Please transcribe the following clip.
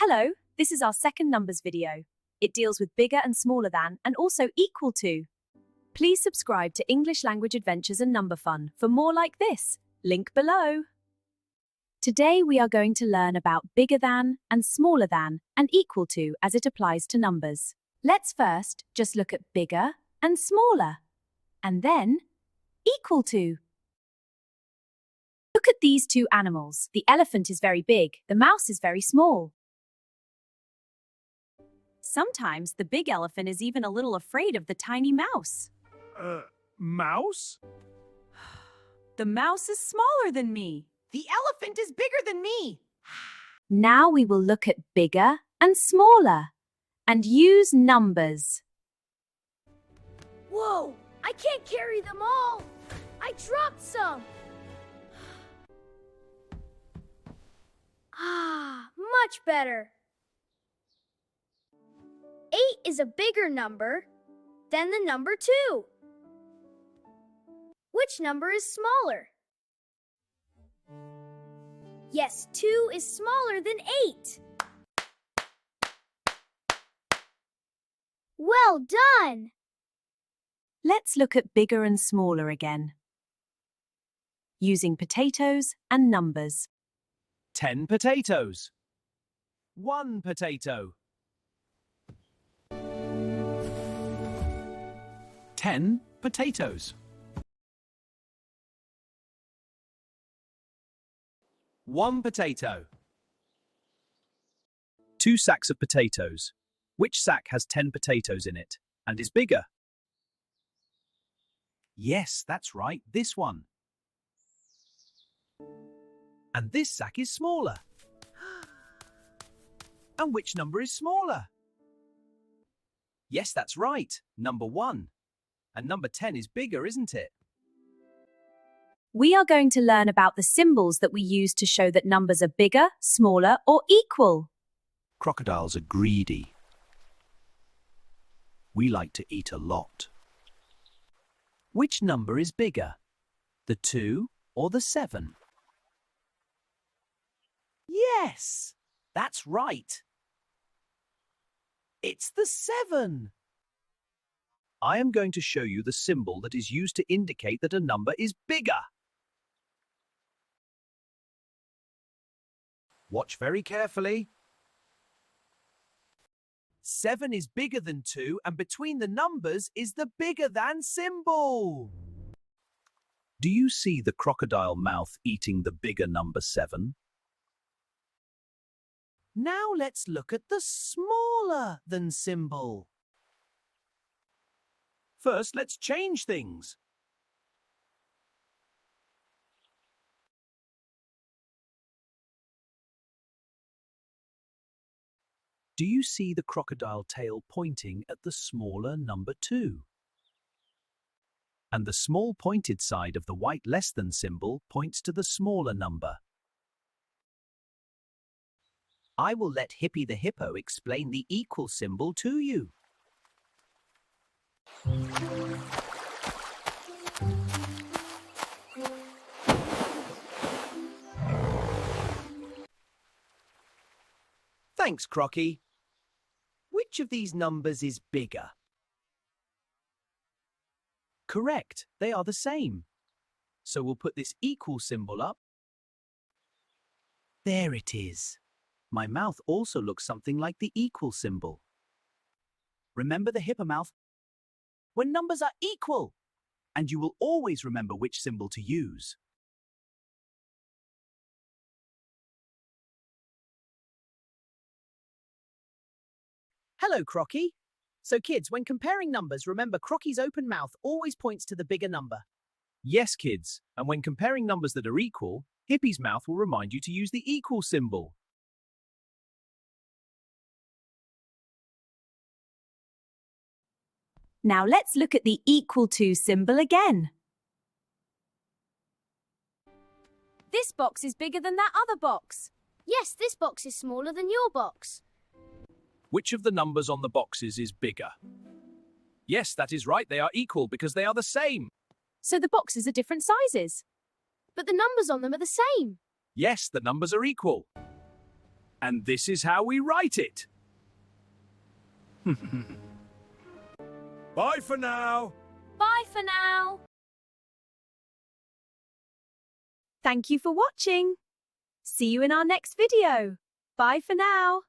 Hello, this is our second numbers video. It deals with bigger and smaller than and also equal to. Please subscribe to English Language Adventures and Number Fun for more like this. Link below. Today we are going to learn about bigger than and smaller than and equal to as it applies to numbers. Let's first just look at bigger and smaller, and then equal to. Look at these two animals. The elephant is very big, the mouse is very small. Sometimes the big elephant is even a little afraid of the tiny mouse. Mouse? The mouse is smaller than me. The elephant is bigger than me. Now we will look at bigger and smaller and use numbers. Whoa, I can't carry them all. I dropped some. Much better. 8 is a bigger number than the number 2. Which number is smaller? Yes, 2 is smaller than 8. Well done! Let's look at bigger and smaller again, using potatoes and numbers. 10 potatoes. 1 potato. 10 potatoes. 1 potato. 2 sacks of potatoes. Which sack has 10 potatoes in it and is bigger? Yes, that's right, this one. And this sack is smaller. And which number is smaller? Yes, that's right, number 1. And number 10 is bigger, isn't it? We are going to learn about the symbols that we use to show that numbers are bigger, smaller, or equal. Crocodiles are greedy. We like to eat a lot. Which number is bigger, the 2 or the 7? Yes, that's right. It's the 7. I am going to show you the symbol that is used to indicate that a number is bigger. Watch very carefully. 7 is bigger than 2, and between the numbers is the bigger than symbol. Do you see the crocodile mouth eating the bigger number 7? Now let's look at the smaller than symbol. First, let's change things. Do you see the crocodile tail pointing at the smaller number 2? And the small pointed side of the white less than symbol points to the smaller number. I will let Hippy the hippo explain the equal symbol to you. Thanks, Crocky. Which of these numbers is bigger? Correct, they are the same. So we'll put this equal symbol up. There it is. My mouth also looks something like the equal symbol. Remember the hippo mouth? When numbers are equal, and you will always remember which symbol to use. Hello, Crocky. So kids, when comparing numbers, remember Crocky's open mouth always points to the bigger number. Yes, kids. And when comparing numbers that are equal, Hippy's mouth will remind you to use the equal symbol. Now let's look at the equal to symbol again. This box is bigger than that other box. Yes, this box is smaller than your box. Which of the numbers on the boxes is bigger? Yes, that is right. They are equal because they are the same. So the boxes are different sizes. But the numbers on them are the same. Yes, the numbers are equal. And this is how we write it. Bye for now. Bye for now. Thank you for watching. See you in our next video. Bye for now.